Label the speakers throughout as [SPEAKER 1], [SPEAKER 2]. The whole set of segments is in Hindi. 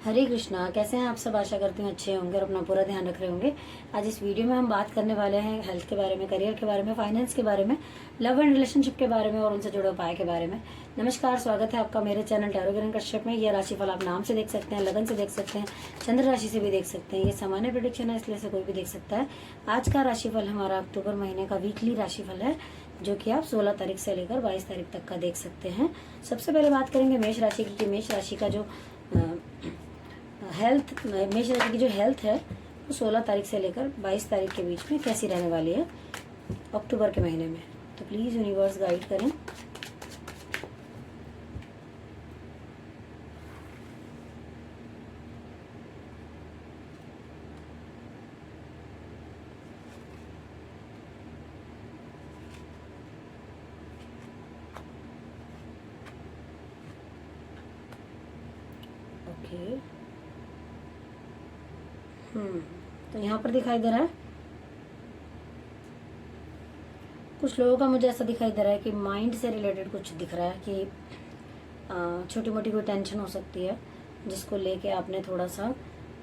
[SPEAKER 1] हरे कृष्णा। कैसे हैं आप सब? आशा करती हूँ अच्छे होंगे और अपना पूरा ध्यान रख रहे होंगे। आज इस वीडियो में हम बात करने वाले हैं हेल्थ के बारे में, करियर के बारे में, फाइनेंस के बारे में, लव एंड रिलेशनशिप के बारे में और उनसे जुड़े उपाय के बारे में। नमस्कार, स्वागत है आपका मेरे चैनल टैरो किरण कश्यप में। यह राशिफल आप नाम से देख सकते हैं, लगन से देख सकते हैं, चंद्र राशि से भी देख सकते हैं। ये सामान्य प्रेडिक्शन है, इसलिए से कोई भी देख सकता है। आज का राशिफल हमारा अक्टूबर महीने का वीकली राशिफल है, जो कि आप 16 तारीख से लेकर 22 तारीख तक का देख सकते हैं। सबसे पहले बात करेंगे मेष राशि की कि मेष राशि का जो मेष राशि की जो हेल्थ है वो 16 तारीख से लेकर 22 तारीख के बीच में कैसी रहने वाली है अक्टूबर के महीने में। तो प्लीज यूनिवर्स गाइड करें। ओके, तो यहाँ पर दिखाई दे रहा है कुछ लोगों का, मुझे ऐसा दिखाई दे रहा है कि माइंड से रिलेटेड कुछ दिख रहा है कि छोटी मोटी कोई टेंशन हो सकती है, जिसको लेके आपने थोड़ा सा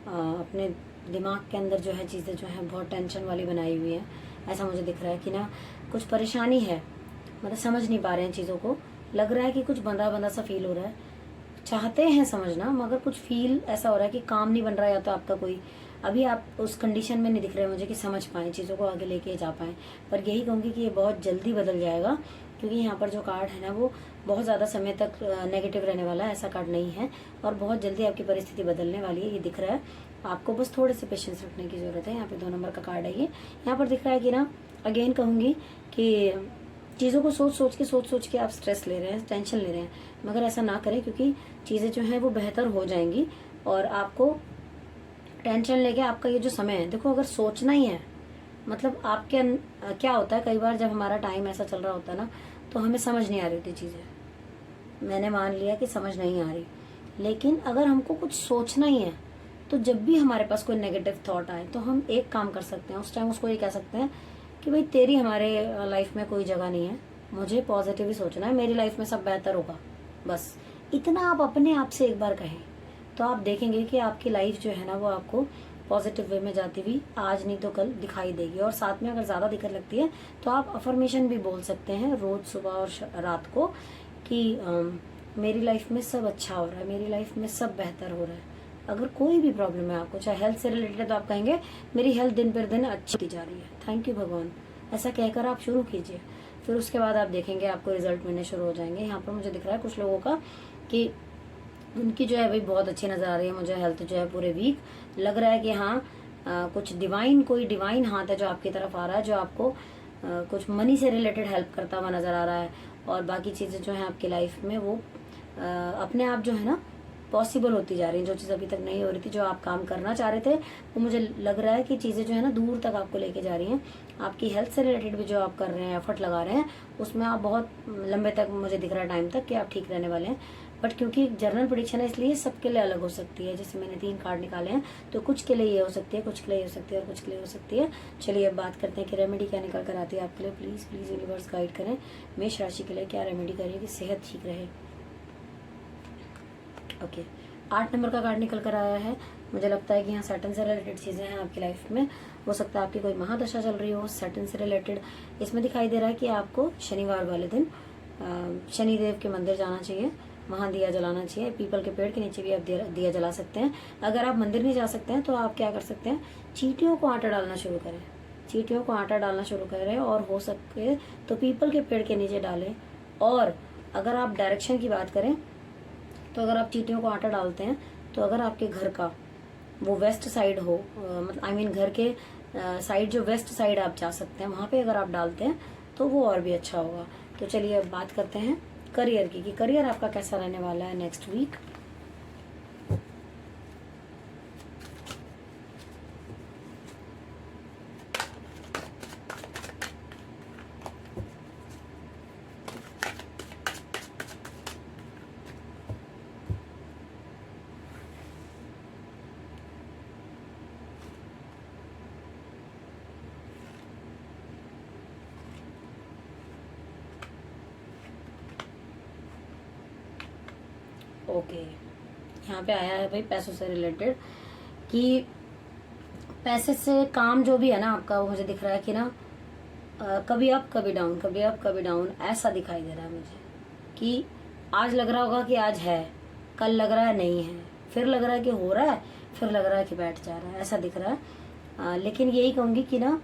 [SPEAKER 1] अपने दिमाग के अंदर जो है चीज़ें जो है बहुत टेंशन वाली बनाई हुई है। ऐसा मुझे दिख रहा है कि ना कुछ परेशानी है, मतलब समझ नहीं पा रहे हैं चीज़ों को। लग रहा है कि कुछ बंधा बंधा सा फील हो रहा है, चाहते हैं समझना मगर कुछ फील ऐसा हो रहा है कि काम नहीं बन रहा है, या तो आपका कोई अभी आप उस कंडीशन में नहीं दिख रहे मुझे कि समझ पाए चीज़ों को आगे लेके जा पाए। पर यही कहूँगी कि ये बहुत जल्दी बदल जाएगा, क्योंकि यहाँ पर जो कार्ड है ना वो बहुत ज़्यादा समय तक नेगेटिव रहने वाला है, ऐसा कार्ड नहीं है। और बहुत जल्दी आपकी परिस्थिति बदलने वाली है, ये दिख रहा है। आपको बस थोड़े से पेशेंस रखने की ज़रूरत है। यहाँ पे 2 नंबर का कार्ड है ये। यहाँ पर दिख रहा है कि ना, अगेन कहूँगी कि चीज़ों को सोच सोच के आप स्ट्रेस ले रहे हैं, टेंशन ले रहे हैं, मगर ऐसा ना करें, क्योंकि चीज़ें जो हैं वो बेहतर हो जाएंगी। और आपको टेंशन लेके आपका ये जो समय है, देखो अगर सोचना ही है, मतलब आपके क्या होता है कई बार जब हमारा टाइम ऐसा चल रहा होता है ना, तो हमें समझ नहीं आ रही होती चीज़ें। मैंने मान लिया कि समझ नहीं आ रही, लेकिन अगर हमको कुछ सोचना ही है तो जब भी हमारे पास कोई नेगेटिव थॉट आए तो हम एक काम कर सकते हैं, उस टाइम उसको ये कह सकते हैं कि भाई तेरी हमारे लाइफ में कोई जगह नहीं है, मुझे पॉजिटिव ही सोचना है, मेरी लाइफ में सब बेहतर होगा। बस इतना आप अपने आप से एक बार कहें तो आप देखेंगे कि आपकी लाइफ जो है ना वो आपको पॉजिटिव वे में जाती हुई आज नहीं तो कल दिखाई देगी। और साथ में अगर ज़्यादा दिक्कत लगती है तो आप अफर्मेशन भी बोल सकते हैं रोज सुबह और रात को कि मेरी लाइफ में सब अच्छा हो रहा है, मेरी लाइफ में सब बेहतर हो रहा है। अगर कोई भी प्रॉब्लम है आपको, चाहे हेल्थ से रिलेटेड है, तो आप कहेंगे मेरी हेल्थ दिन पर दिन अच्छी होती जा रही है, थैंक यू भगवान। ऐसा कहकर आप शुरू कीजिए, फिर उसके बाद आप देखेंगे आपको रिजल्ट मिलने शुरू हो जाएंगे। यहाँ पर मुझे दिख रहा है कुछ लोगों का कि उनकी जो है भाई बहुत अच्छी नज़र आ रही है मुझे हेल्थ जो है पूरे वीक। लग रहा है कि हाँ कुछ कोई डिवाइन हाथ है जो आपकी तरफ आ रहा है, जो आपको कुछ मनी से रिलेटेड हेल्प करता हुआ नज़र आ रहा है। और बाकी चीज़ें जो हैं आपकी लाइफ में वो अपने आप जो है ना पॉसिबल होती जा रही है। जो चीज़ अभी तक नहीं हो रही थी, जो आप काम करना चाह रहे थे, वो मुझे लग रहा है कि चीज़ें जो है ना दूर तक आपको लेके जा रही हैं। आपकी हेल्थ से रिलेटेड भी जो आप कर रहे हैं, एफर्ट लगा रहे हैं, उसमें आप बहुत लंबे तक मुझे दिख रहा है टाइम तक कि आप ठीक रहने वाले हैं। बट क्योंकि जनरल प्रेडिक्शन है, इसलिए सबके लिए अलग हो सकती है। जैसे मैंने 3 कार्ड निकाले हैं, तो कुछ के लिए ये हो सकती है, कुछ के लिए ये हो सकती है और कुछ के लिए हो सकती है। चलिए अब बात करते हैं कि रेमेडी क्या निकल कर आती है आपके लिए। प्लीज़ प्लीज़ यूनिवर्स गाइड करें मेष राशि के लिए क्या रेमेडी करिए कि सेहत ठीक रहे। ओके, 8 नंबर का कार्ड निकल कर आया है। मुझे लगता है कि यहाँ सैटर्न से रिलेटेड चीज़ें हैं आपकी लाइफ में। हो सकता है आपकी कोई महादशा चल रही हो सैटर्न से रिलेटेड। इसमें दिखाई दे रहा है कि आपको शनिवार वाले दिन शनिदेव के मंदिर जाना चाहिए, वहाँ दिया जलाना चाहिए। पीपल के पेड़ के नीचे भी आप दिया जला सकते हैं। अगर आप मंदिर नहीं जा सकते हैं तो आप क्या कर सकते हैं, चींटियों को आटा डालना शुरू करें। चींटियों को आटा डालना शुरू करें और हो सके तो पीपल के पेड़ के नीचे डालें। और अगर आप डायरेक्शन की बात करें तो अगर आप चींटियों को आटा डालते हैं तो अगर आपके घर का वो वेस्ट साइड हो, मतलब घर के साइड जो वेस्ट साइड आप जा सकते हैं, वहाँ पे अगर आप डालते हैं तो वो और भी अच्छा होगा। तो चलिए अब बात करते हैं करियर की कि करियर आपका कैसा रहने वाला है नेक्स्ट वीक। ओके, यहाँ पे आया है भाई पैसों से रिलेटेड, कि पैसे से काम जो भी है ना आपका, वो मुझे दिख रहा है कि ना कभी अप कभी डाउन, कभी अप कभी डाउन, ऐसा दिखाई दे रहा है मुझे। कि आज लग रहा होगा कि आज है, कल लग रहा है नहीं है, फिर लग रहा है कि हो रहा है, फिर लग रहा है कि बैठ जा रहा है, ऐसा दिख रहा है। लेकिन यही कहूँगी कि ना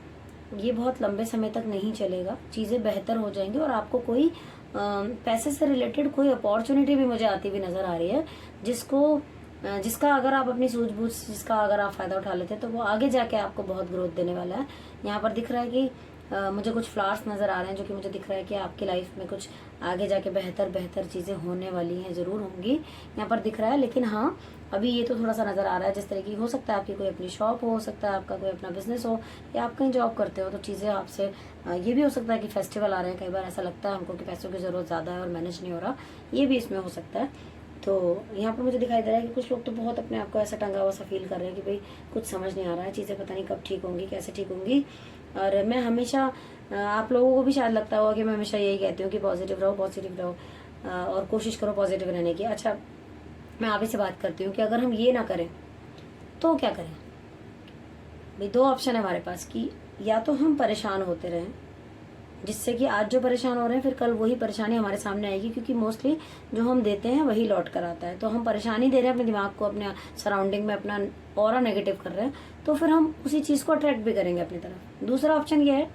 [SPEAKER 1] ये बहुत लंबे समय तक नहीं चलेगा, चीज़ें बेहतर हो जाएंगी और आपको कोई पैसे से रिलेटेड कोई अपॉर्चुनिटी भी मुझे आती हुई नज़र आ रही है, जिसका अगर आप अपनी सूझबूझ जिसका अगर आप फ़ायदा उठा लेते हैं तो वो आगे जाके आपको बहुत ग्रोथ देने वाला है। यहाँ पर दिख रहा है कि मुझे कुछ फ्लावर्स नज़र आ रहे हैं, जो कि मुझे दिख रहा है कि आपकी लाइफ में कुछ आगे जाके बेहतर चीज़ें होने वाली हैं, ज़रूर होंगी, यहाँ पर दिख रहा है। लेकिन हाँ, अभी ये तो थोड़ा सा नज़र आ रहा है जिस तरह की हो सकता है आपकी कोई अपनी शॉप हो सकता है आपका कोई अपना बिजनेस हो, या आप कहीं जॉब करते हो तो चीज़ें आपसे ये भी हो सकता है कि फेस्टिवल आ रहे हैं, कई बार ऐसा लगता है हमको कि पैसों की ज़रूरत ज़्यादा है और मैनेज नहीं हो रहा, ये भी इसमें हो सकता है। तो यहाँ पर मुझे दिखाई दे रहा है कि कुछ लोग तो बहुत अपने आप को ऐसा टंगा हुआ सा फील कर रहे हैं कि भाई कुछ समझ नहीं आ रहा है, चीज़ें पता नहीं कब ठीक होंगी, कैसे ठीक होंगी। और मैं हमेशा, आप लोगों को भी शायद लगता होगा कि मैं हमेशा यही कहती हूँ कि पॉजिटिव रहो और कोशिश करो पॉजिटिव रहने की। अच्छा, मैं आप ही से बात करती हूँ कि अगर हम ये ना करें तो क्या करें? भाई दो ऑप्शन है हमारे पास, कि या तो हम परेशान होते रहें, जिससे कि आज जो परेशान हो रहे हैं फिर कल वही परेशानी हमारे सामने आएगी, क्योंकि मोस्टली जो हम देते हैं वही लौट कर आता है। तो हम परेशानी दे रहे हैं अपने दिमाग को, अपने सराउंडिंग में अपना ऑरा नेगेटिव कर रहे हैं, तो फिर हम उसी चीज़ को अट्रैक्ट भी करेंगे अपनी तरफ। दूसरा ऑप्शन ये है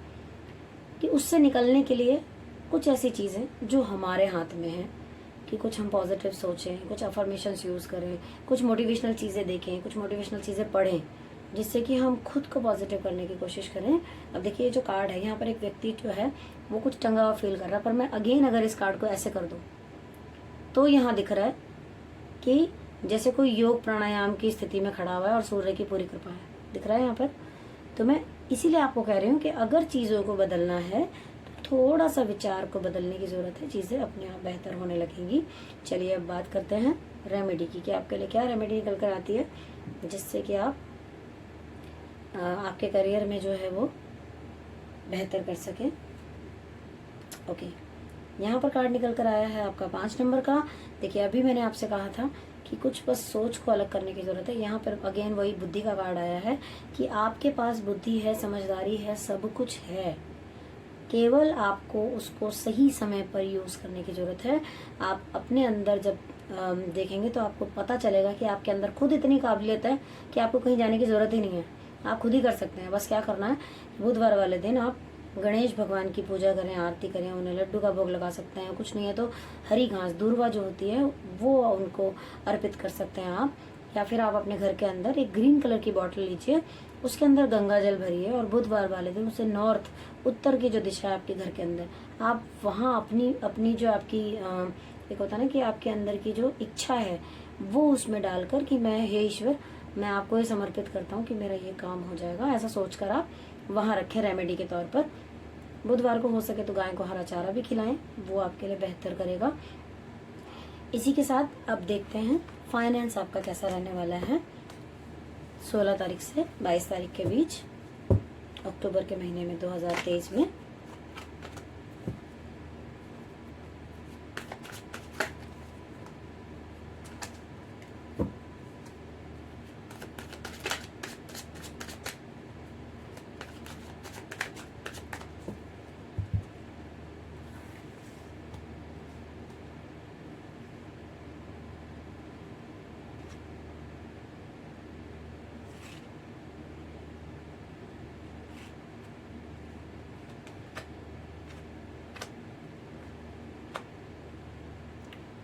[SPEAKER 1] कि उससे निकलने के लिए कुछ ऐसी चीज़ें जो हमारे हाथ में है, कि कुछ हम पॉजिटिव सोचें, कुछ अफर्मेशंस यूज़ करें, कुछ मोटिवेशनल चीज़ें देखें, कुछ मोटिवेशनल चीज़ें पढ़ें, जिससे कि हम खुद को पॉजिटिव करने की कोशिश करें। अब देखिए जो कार्ड है, यहाँ पर एक व्यक्ति जो है वो कुछ टंगा हुआ फील कर रहा है, पर मैं अगेन अगर इस कार्ड को ऐसे कर दूँ तो यहाँ दिख रहा है कि जैसे कोई योग प्राणायाम की स्थिति में खड़ा हुआ है और सूर्य की पूरी कृपा है, दिख रहा है यहाँ पर। तो मैं इसीलिए आपको कह रही हूँ कि अगर चीज़ों को बदलना है तो थोड़ा सा विचार को बदलने की ज़रूरत है, चीज़ें अपने आप बेहतर होने लगेंगी। चलिए अब बात करते हैं रेमेडी की, कि आपके लिए क्या रेमेडी निकल कर आती है जिससे कि आप आपके करियर में जो है वो बेहतर कर सकें। ओके, यहाँ पर कार्ड निकल कर आया है आपका 5 नंबर का। देखिए अभी मैंने आपसे कहा था कि कुछ बस सोच को अलग करने की ज़रूरत है। यहाँ पर अगेन वही बुद्धि का कार्ड आया है कि आपके पास बुद्धि है, समझदारी है, सब कुछ है, केवल आपको उसको सही समय पर यूज़ करने की ज़रूरत है। आप अपने अंदर जब देखेंगे तो आपको पता चलेगा कि आपके अंदर खुद इतनी काबिलियत है कि आपको कहीं जाने की ज़रूरत ही नहीं है, आप खुद ही कर सकते हैं। बस क्या करना है, बुधवार वाले दिन आप गणेश भगवान की पूजा करें, आरती करें, उन्हें लड्डू का भोग लगा सकते हैं, कुछ नहीं है तो हरी घास दूर्वा जो होती है वो उनको अर्पित कर सकते हैं आप। या फिर आप अपने घर के अंदर एक ग्रीन कलर की बॉटल लीजिए, उसके अंदर गंगा जल भरिए और बुधवार वाले दिन उसे नॉर्थ, उत्तर की जो दिशा है आपके घर के अंदर, आप वहाँ अपनी जो आपकी एक होता है ना कि आपके अंदर की जो इच्छा है वो उसमें डालकर कि मैं, हे ईश्वर, मैं आपको ये समर्पित करता हूँ कि मेरा ये काम हो जाएगा, ऐसा सोचकर आप वहाँ रखें रेमेडी के तौर पर। बुधवार को हो सके तो गाय को हरा चारा भी खिलाएं, वो आपके लिए बेहतर करेगा। इसी के साथ अब देखते हैं फाइनेंस आपका कैसा रहने वाला है 16 तारीख से 22 तारीख के बीच, अक्टूबर के महीने में 2023 में।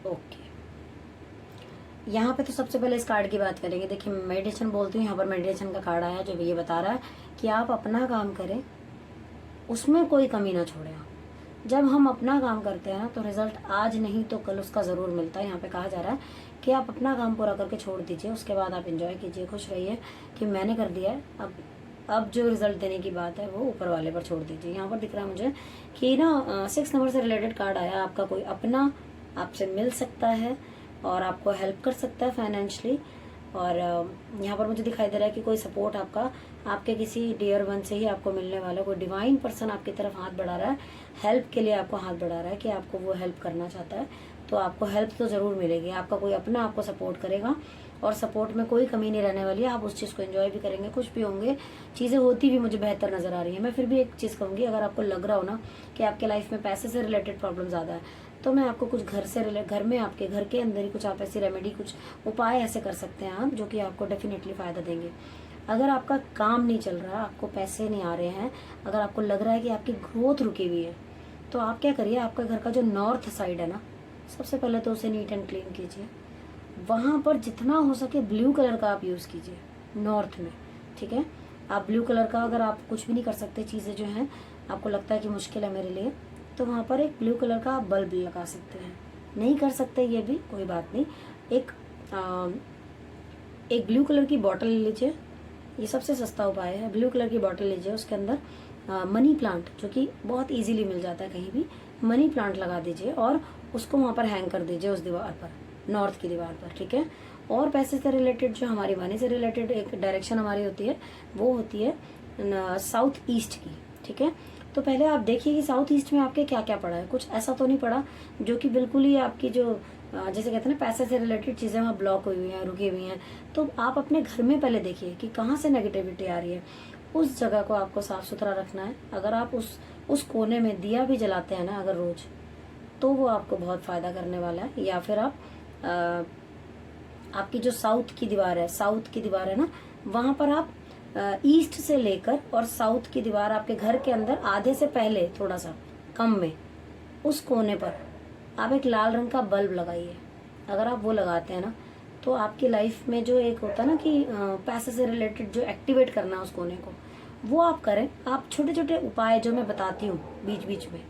[SPEAKER 1] ओके, यहाँ पे तो सबसे पहले इस कार्ड की बात करेंगे। देखिए मेडिटेशन बोलती हूँ, यहाँ पर मेडिटेशन का कार्ड आया जो ये बता रहा है कि आप अपना काम करें, उसमें कोई कमी ना छोड़ें आप। जब हम अपना काम करते हैं ना तो रिजल्ट आज नहीं तो कल उसका ज़रूर मिलता है। यहाँ पे कहा जा रहा है कि आप अपना काम पूरा करके छोड़ दीजिए, उसके बाद आप एंजॉय कीजिए, खुश रहिए कि मैंने कर दिया है, अब जो रिजल्ट देने की बात है वो ऊपर वाले पर छोड़ दीजिए। यहाँ पर दिख रहा है मुझे कि ना 6 नंबर से रिलेटेड कार्ड आया, आपका कोई अपना आपसे मिल सकता है और आपको हेल्प कर सकता है फाइनेंशियली। और यहाँ पर मुझे दिखाई दे रहा है कि कोई सपोर्ट आपका आपके किसी डियर वन से ही आपको मिलने वाला कोई डिवाइन पर्सन आपकी तरफ हाथ बढ़ा रहा है, हेल्प के लिए आपको हाथ बढ़ा रहा है कि आपको वो हेल्प करना चाहता है। तो आपको हेल्प तो ज़रूर मिलेगी, आपका कोई अपना आपको सपोर्ट करेगा और सपोर्ट में कोई कमी नहीं रहने वाली है। आप उस चीज़ को एंजॉय भी करेंगे, खुश भी होंगे, चीज़ें होती भी मुझे बेहतर नज़र आ रही है। मैं फिर भी एक चीज़ कहूँगी, अगर आपको लग रहा हो ना कि आपके लाइफ में पैसे से रिलेटेड प्रॉब्लम ज़्यादा है, तो मैं आपको कुछ घर में आपके घर के अंदर ही कुछ आप ऐसी रेमेडी, कुछ उपाय ऐसे कर सकते हैं आप, जो कि आपको डेफिनेटली फ़ायदा देंगे। अगर आपका काम नहीं चल रहा, आपको पैसे नहीं आ रहे हैं, अगर आपको लग रहा है कि आपकी ग्रोथ रुकी हुई है, तो आप क्या करिए, आपका घर का जो नॉर्थ साइड है ना, सबसे पहले तो उसे नीट एंड क्लीन कीजिए। वहाँ पर जितना हो सके ब्लू कलर का आप यूज़ कीजिए नॉर्थ में, ठीक है। आप ब्लू कलर का, अगर आप कुछ भी नहीं कर सकते, चीज़ें जो हैं आपको लगता है कि मुश्किल है मेरे लिए, तो वहाँ पर एक ब्लू कलर का आप बल्ब लगा सकते हैं। नहीं कर सकते ये भी कोई बात नहीं, एक ब्लू कलर की बॉटल ले लीजिए, ये सबसे सस्ता उपाय है। ब्लू कलर की बॉटल लीजिए, उसके अंदर मनी प्लांट, जो कि बहुत इजीली मिल जाता है कहीं भी, मनी प्लांट लगा दीजिए और उसको वहाँ पर हैंग कर दीजिए उस दीवार पर, नॉर्थ की दीवार पर, ठीक है। और पैसे से रिलेटेड, जो हमारी मनी से रिलेटेड एक डायरेक्शन हमारी होती है, वो होती है साउथ ईस्ट की, ठीक है। तो पहले आप देखिए कि साउथ ईस्ट में आपके क्या क्या पड़ा है। कुछ ऐसा तो नहीं पड़ा जो कि बिल्कुल ही आपकी जो जैसे कहते हैं ना पैसे से रिलेटेड चीज़ें वहाँ ब्लॉक हुई हुई हैं, रुकी हुई हैं। तो आप अपने घर में पहले देखिए कि कहाँ से नेगेटिविटी आ रही है, उस जगह को आपको साफ सुथरा रखना है। अगर आप उस कोने में दिया भी जलाते हैं ना अगर रोज, तो वो आपको बहुत फ़ायदा करने वाला है। या फिर आप आपकी जो साउथ की दीवार है ना, वहाँ पर आप ईस्ट से लेकर और साउथ की दीवार आपके घर के अंदर आधे से पहले थोड़ा सा कम में, उस कोने पर आप एक लाल रंग का बल्ब लगाइए। अगर आप वो लगाते हैं ना, तो आपकी लाइफ में जो एक होता है ना कि पैसे से रिलेटेड जो एक्टिवेट करना है उस कोने को, वो आप करें। आप छोटे छोटे उपाय जो मैं बताती हूँ बीच बीच में,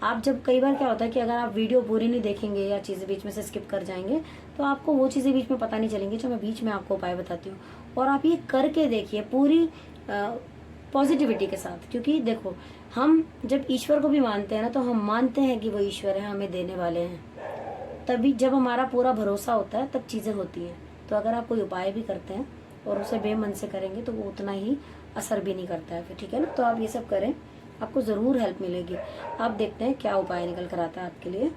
[SPEAKER 1] आप जब कई बार क्या होता है कि अगर आप वीडियो पूरी नहीं देखेंगे या चीज़ें बीच में से स्किप कर जाएंगे, तो आपको वो चीज़ें बीच में पता नहीं चलेंगी जो मैं बीच में आपको उपाय बताती हूँ। और आप ये करके देखिए पूरी पॉजिटिविटी के साथ, क्योंकि देखो हम जब ईश्वर को भी मानते हैं ना, तो हम मानते हैं कि वो ईश्वर है, हमें देने वाले हैं। तभी जब हमारा पूरा भरोसा होता है तब चीज़ें होती हैं। तो अगर आप कोई उपाय भी करते हैं और उसे बेमन से करेंगे, तो वो उतना ही असर भी नहीं करता है फिर, ठीक है ना। तो आप ये सब करें, आपको ज़रूर हेल्प मिलेगी। आप देखते हैं क्या उपाय निकल कर आता है आपके लिए।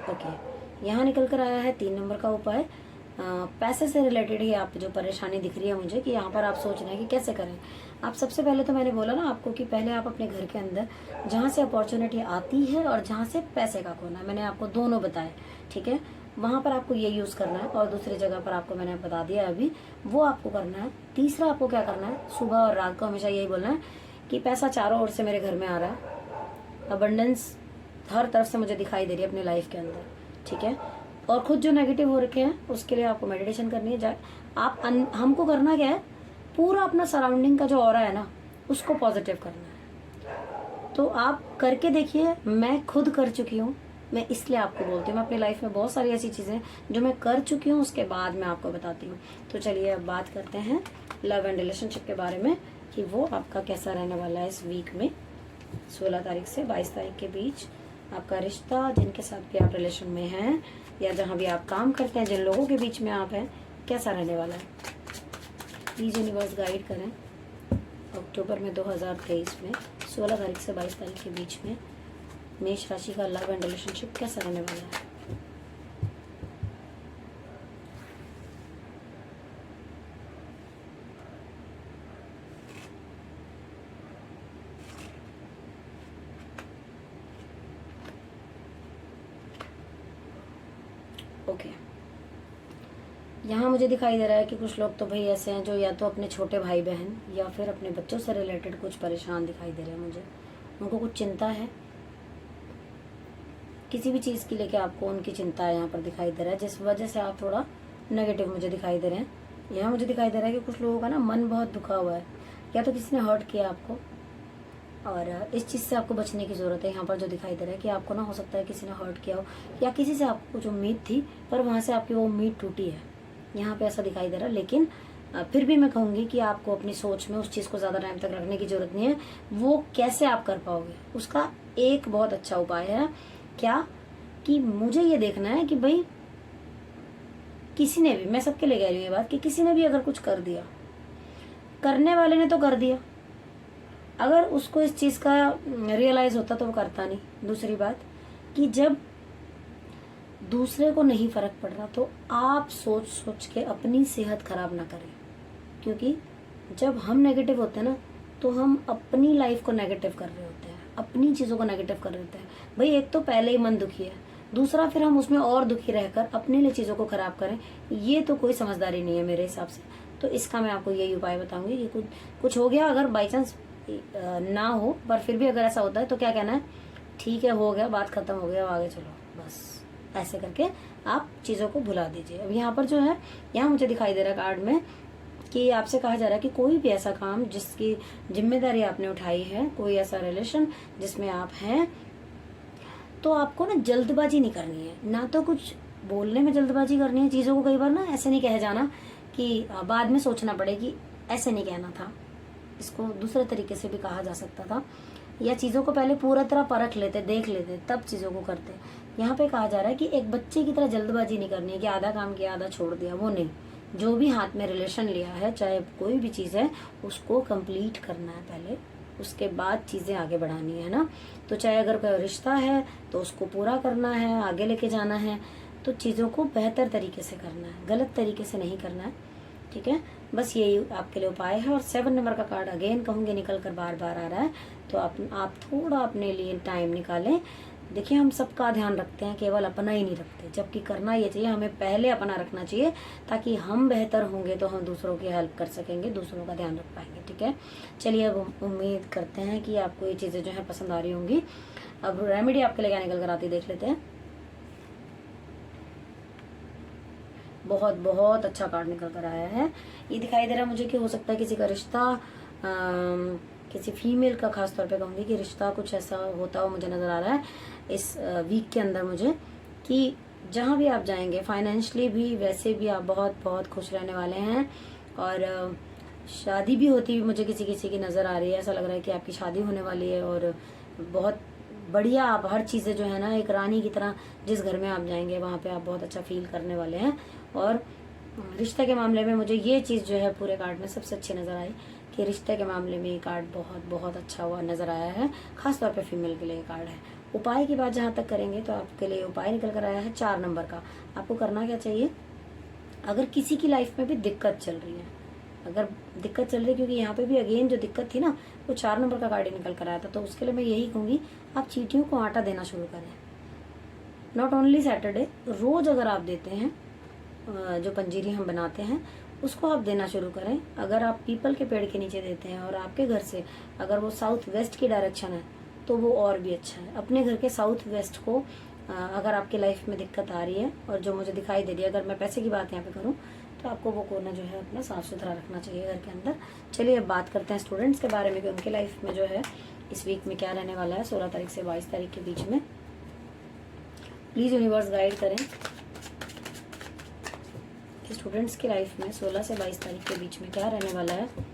[SPEAKER 1] ओके, यहाँ निकल कर आया है 3 नंबर का उपाय। पैसे से रिलेटेड ही आप जो परेशानी दिख रही है मुझे कि यहाँ पर आप सोच रहे हैं कि कैसे करें। आप सबसे पहले तो मैंने बोला ना आपको कि पहले आप अपने घर के अंदर जहाँ से अपॉर्चुनिटी आती है और जहाँ से पैसे का खोना है, मैंने आपको दोनों बताए, ठीक है। वहाँ पर आपको ये यूज़ करना है और दूसरी जगह पर आपको मैंने बता दिया अभी, वो आपको करना है। तीसरा आपको क्या करना है, सुबह और रात को हमेशा यही बोलना है कि पैसा चारों ओर से मेरे घर में आ रहा है, अबंडेंस हर तरफ से मुझे दिखाई दे रही है अपनी लाइफ के अंदर, ठीक है। और खुद जो नेगेटिव हो रखे हैं उसके लिए आपको मेडिटेशन करनी है। हमको करना क्या है, पूरा अपना सराउंडिंग का जो ऑरा है ना, उसको पॉजिटिव करना है। तो आप करके देखिए, मैं खुद कर चुकी हूँ, मैं इसलिए आपको बोलती हूँ। मैं अपनी लाइफ में बहुत सारी ऐसी चीज़ें जो मैं कर चुकी हूँ, उसके बाद मैं आपको बताती हूँ। तो चलिए अब बात करते हैं लव एंड रिलेशनशिप के बारे में, कि वो आपका कैसा रहने वाला है इस वीक में, 16 तारीख से 22 तारीख के बीच। आपका रिश्ता, जिनके साथ भी आप रिलेशन में हैं या जहाँ भी आप काम करते हैं, जिन लोगों के बीच में आप हैं, कैसा रहने वाला है। प्लीज़ यूनिवर्स गाइड करें अक्टूबर में 2023 में 16 तारीख से 22 तारीख के बीच में मेष राशि का लव एंड रिलेशनशिप कैसा रहने वाला है। ओके, यहाँ मुझे दिखाई दे रहा है कि कुछ लोग तो भाई ऐसे हैं जो या तो अपने छोटे भाई बहन या फिर अपने बच्चों से रिलेटेड कुछ परेशान दिखाई दे रहे हैं मुझे। उनको कुछ चिंता है, किसी भी चीज़ की लेके आपको उनकी चिंता यहाँ पर दिखाई दे रहा है, जिस वजह से आप थोड़ा नेगेटिव मुझे दिखाई दे रहे हैं। यहाँ मुझे दिखाई दे रहा है कि कुछ लोगों का ना मन बहुत दुखा हुआ है, या तो किसी ने हर्ट किया आपको, और इस चीज़ से आपको बचने की ज़रूरत है। यहाँ पर जो दिखाई दे रहा है कि आपको ना हो सकता है किसी ने हर्ट किया हो, या किसी से आपको कुछ उम्मीद थी पर वहाँ से आपकी वो उम्मीद टूटी है, यहाँ पे ऐसा दिखाई दे रहा है। लेकिन फिर भी मैं कहूँगी कि आपको अपनी सोच में उस चीज़ को ज़्यादा टाइम तक रखने की ज़रूरत नहीं है। वो कैसे आप कर पाओगे, उसका एक बहुत अच्छा उपाय है क्या, कि मुझे ये देखना है कि भाई किसी ने भी, मैं सबके लिए कह रही हूँ ये बात, कि किसी ने भी अगर कुछ कर दिया करने वाले ने तो कर दिया, अगर उसको इस चीज़ का रियलाइज़ होता तो वो करता नहीं। दूसरी बात कि जब दूसरे को नहीं फ़र्क पड़ रहा तो आप सोच सोच के अपनी सेहत खराब ना करें, क्योंकि जब हम नेगेटिव होते हैं ना तो हम अपनी लाइफ को नेगेटिव कर रहे होते हैं, अपनी चीज़ों को नेगेटिव कर रहे होते हैं। भाई एक तो पहले ही मन दुखी है, दूसरा फिर हम उसमें और दुखी रहकर अपने लिए चीज़ों को खराब करें, ये तो कोई समझदारी नहीं है मेरे हिसाब से। तो इसका मैं आपको यही उपाय बताऊंगी कि कुछ हो गया, अगर बाई चांस ना हो पर फिर भी अगर ऐसा होता है तो क्या कहना है, ठीक है हो गया, बात खत्म हो गया, आगे चलो, बस ऐसे करके आप चीज़ों को भुला दीजिए। अब यहाँ पर जो है, यहाँ मुझे दिखाई दे रहा है कार्ड में कि आपसे कहा जा रहा है कि कोई भी ऐसा काम जिसकी जिम्मेदारी आपने उठाई है, कोई ऐसा रिलेशन जिसमें आप हैं, तो आपको ना जल्दबाजी नहीं करनी है, ना तो कुछ बोलने में जल्दबाजी करनी है। चीज़ों को कई बार ना ऐसे नहीं कह जाना कि बाद में सोचना पड़े कि ऐसे नहीं कहना था, इसको दूसरे तरीके से भी कहा जा सकता था, या चीज़ों को पहले पूरा तरह परख लेते, देख लेते, तब चीज़ों को करते। यहाँ पे कहा जा रहा है कि एक बच्चे की तरह जल्दबाजी नहीं करनी है कि आधा काम किया आधा छोड़ दिया, वो नहीं। जो भी हाथ में रिलेशन लिया है, चाहे कोई भी चीज़ है, उसको कंप्लीट करना है पहले, उसके बाद चीज़ें आगे बढ़ानी है ना। तो चाहे अगर कोई रिश्ता है तो उसको पूरा करना है, आगे लेके जाना है, तो चीज़ों को बेहतर तरीके से करना है, गलत तरीके से नहीं करना है, ठीक है। बस यही आपके लिए उपाय है। और 7 नंबर का कार्ड अगेन कहूँगी निकल कर बार बार आ रहा है, तो आप थोड़ा अपने लिए टाइम निकालें। देखिए हम सबका ध्यान रखते हैं, केवल अपना ही नहीं रखते, जबकि करना ये चाहिए, हमें पहले अपना रखना चाहिए, ताकि हम बेहतर होंगे तो हम दूसरों की हेल्प कर सकेंगे, दूसरों का ध्यान रख पाएंगे, ठीक है। चलिए अब उम्मीद करते हैं कि आपको ये चीज़ें जो है पसंद आ रही होंगी। अब रेमेडी आपके लिए क्या निकल कर आती देख लेते हैं। बहुत बहुत अच्छा कार्ड निकल कर आया है। ये दिखाई दे रहा है मुझे कि हो सकता है किसी का रिश्ता, किसी फीमेल का खास तौर पे कहूँगी कि रिश्ता कुछ ऐसा होता हो, मुझे नज़र आ रहा है इस वीक के अंदर मुझे, कि जहाँ भी आप जाएंगे फाइनेंशियली भी, वैसे भी आप बहुत बहुत खुश रहने वाले हैं। और शादी भी होती हुई मुझे किसी किसी की नज़र आ रही है, ऐसा लग रहा है कि आपकी शादी होने वाली है, और बहुत बढ़िया, आप हर चीज़ें जो है ना एक रानी की तरह, जिस घर में आप जाएंगे वहाँ पे आप बहुत अच्छा फील करने वाले हैं। और रिश्ते के मामले में मुझे ये चीज़ जो है पूरे कार्ड में सबसे अच्छी नज़र आई कि रिश्ते के मामले में ये कार्ड बहुत बहुत अच्छा हुआ नज़र आया है, खासतौर पे फीमेल के लिए कार्ड है। उपाय की बात जहाँ तक करेंगे तो आपके लिए उपाय निकल कर आया है 4 नंबर का। आपको करना क्या चाहिए, अगर किसी की लाइफ में भी दिक्कत चल रही है, अगर दिक्कत चल रही है, क्योंकि यहाँ पे भी अगेन जो दिक्कत थी ना वो 4 नंबर का कार्ड निकल कर आया था, तो उसके लिए मैं यही कहूँगी आप चींटियों को आटा देना शुरू करें। नॉट ओनली सैटरडे, रोज़ अगर आप देते हैं, जो पंजीरी हम बनाते हैं उसको आप देना शुरू करें। अगर आप पीपल के पेड़ के नीचे देते हैं और आपके घर से अगर वो साउथ वेस्ट की डायरेक्शन है तो वो और भी अच्छा है। अपने घर के साउथ वेस्ट को अगर आपके लाइफ में दिक्कत आ रही है, और जो मुझे दिखाई दे रही है, अगर मैं पैसे की बात यहाँ पे करूँ तो आपको वो कोना जो है अपना साफ सुथरा रखना चाहिए घर के अंदर। चलिए अब बात करते हैं स्टूडेंट्स के बारे में कि उनके लाइफ में जो है इस वीक में क्या रहने वाला है 16 तारीख से 22 तारीख के बीच में। प्लीज़ यूनिवर्स गाइड करें कि स्टूडेंट्स की लाइफ में 16 से 22 तारीख के बीच में क्या रहने वाला है।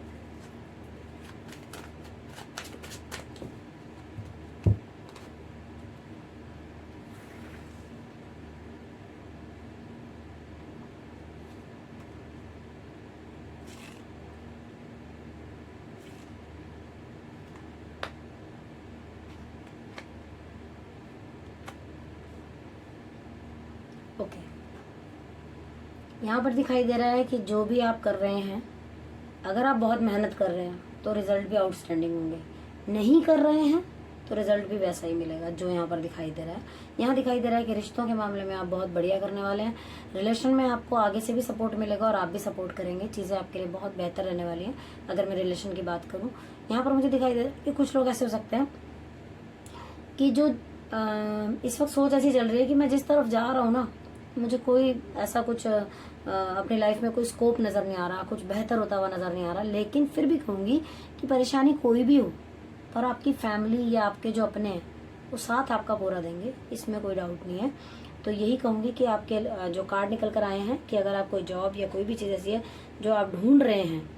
[SPEAKER 1] ओके, यहाँ पर दिखाई दे रहा है कि जो भी आप कर रहे हैं, अगर आप बहुत मेहनत कर रहे हैं तो रिजल्ट भी आउटस्टैंडिंग होंगे, नहीं कर रहे हैं तो रिजल्ट भी वैसा ही मिलेगा जो यहाँ पर दिखाई दे रहा है। यहाँ दिखाई दे रहा है कि रिश्तों के मामले में आप बहुत बढ़िया करने वाले हैं, रिलेशन में आपको आगे से भी सपोर्ट मिलेगा और आप भी सपोर्ट करेंगे, चीज़ें आपके लिए बहुत बेहतर रहने वाली हैं। अगर मैं रिलेशन की बात करूँ, यहाँ पर मुझे दिखाई दे रहा है कि कुछ लोग ऐसे हो सकते हैं कि जो इस वक्त सोच ऐसी चल रही है कि मैं जिस तरफ जा रहा हूँ ना, मुझे कोई ऐसा कुछ अपनी लाइफ में कोई स्कोप नज़र नहीं आ रहा, कुछ बेहतर होता हुआ नज़र नहीं आ रहा। लेकिन फिर भी कहूँगी कि परेशानी कोई भी हो, पर आपकी फैमिली या आपके जो अपने हैं वो साथ आपका पूरा देंगे, इसमें कोई डाउट नहीं है। तो यही कहूँगी कि आपके जो कार्ड निकल कर आए हैं कि अगर आप कोई जॉब या कोई भी चीज़ ऐसी है जो आप ढूंढ रहे हैं,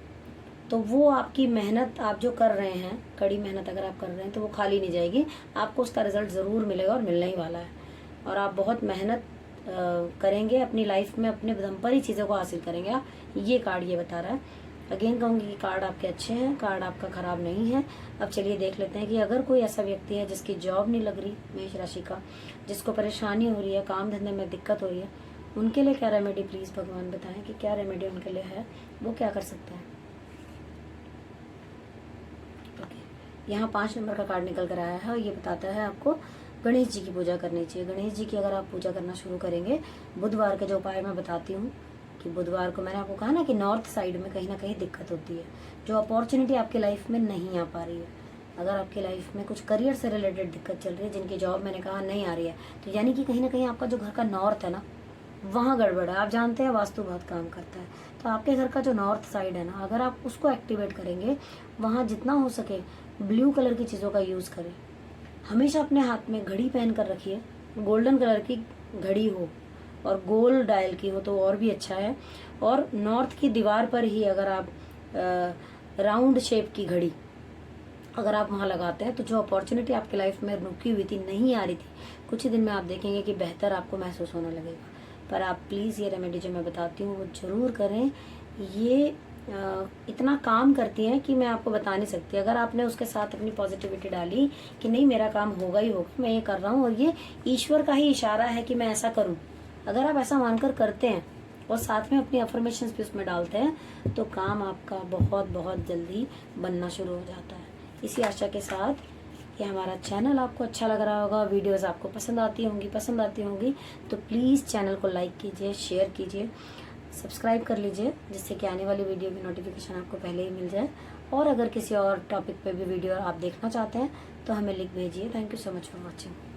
[SPEAKER 1] तो वो आपकी मेहनत आप जो कर रहे हैं, कड़ी मेहनत अगर आप कर रहे हैं तो वो खाली नहीं जाएगी, आपको उसका रिजल्ट ज़रूर मिलेगा और मिलने ही वाला है। और आप बहुत मेहनत करेंगे अपनी लाइफ में, अपने दम पर ही चीज़ों को हासिल करेंगे आप, ये कार्ड ये बता रहा है। अगेन कहूँगी कि कार्ड आपके अच्छे हैं, कार्ड आपका खराब नहीं है। अब चलिए देख लेते हैं कि अगर कोई ऐसा व्यक्ति है जिसकी जॉब नहीं लग रही, मेष राशि का, जिसको परेशानी हो रही है, काम धंधे में दिक्कत हो रही है, उनके लिए क्या रेमेडी प्लीज़ भगवान बताएं कि क्या रेमेडी उनके लिए है, वो क्या कर सकते हैं। ओके, यहाँ 5 नंबर का कार्ड निकल कर आया है और ये बताता है आपको गणेश जी की पूजा करनी चाहिए। गणेश जी की अगर आप पूजा करना शुरू करेंगे, बुधवार के जो उपाय मैं बताती हूँ कि बुधवार को, मैंने आपको कहा ना कि नॉर्थ साइड में कहीं ना कहीं दिक्कत होती है, जो अपॉर्चुनिटी आपके लाइफ में नहीं आ पा रही है। अगर आपके लाइफ में कुछ करियर से रिलेटेड दिक्कत चल रही है, जिनकी जॉब मैंने कहा नहीं आ रही है, तो यानी कि कहीं ना कहीं आपका जो घर का नॉर्थ है ना, वहाँ गड़बड़ है। आप जानते हैं वास्तु बहुत काम करता है, तो आपके घर का जो नॉर्थ साइड है ना, अगर आप उसको एक्टिवेट करेंगे, वहाँ जितना हो सके ब्लू कलर की चीज़ों का यूज़ करें। हमेशा अपने हाथ में घड़ी पहन कर रखिए, गोल्डन कलर की घड़ी हो और गोल डायल की हो तो और भी अच्छा है। और नॉर्थ की दीवार पर ही अगर आप राउंड शेप की घड़ी अगर आप वहाँ लगाते हैं, तो जो अपॉर्चुनिटी आपके लाइफ में रुकी हुई थी, नहीं आ रही थी, कुछ ही दिन में आप देखेंगे कि बेहतर आपको महसूस होने लगेगा। पर आप प्लीज़ ये रेमेडी जो मैं बताती हूँ वो ज़रूर करें। ये इतना काम करती हैं कि मैं आपको बता नहीं सकती। अगर आपने उसके साथ अपनी पॉजिटिविटी डाली कि नहीं मेरा काम होगा ही होगा, मैं ये कर रहा हूँ और ये ईश्वर का ही इशारा है कि मैं ऐसा करूँ, अगर आप ऐसा मानकर करते हैं और साथ में अपनी अफर्मेशंस भी उसमें डालते हैं, तो काम आपका बहुत बहुत जल्दी बनना शुरू हो जाता है। इसी आशा के साथ कि हमारा चैनल आपको अच्छा लग रहा होगा, वीडियोस आपको पसंद आती होंगी, तो प्लीज़ चैनल को लाइक कीजिए, शेयर कीजिए, सब्सक्राइब कर लीजिए, जिससे कि आने वाली वीडियो की नोटिफिकेशन आपको पहले ही मिल जाए। और अगर किसी और टॉपिक पे भी वीडियो आप देखना चाहते हैं तो हमें लिख भेजिए। Thank you so much for watching.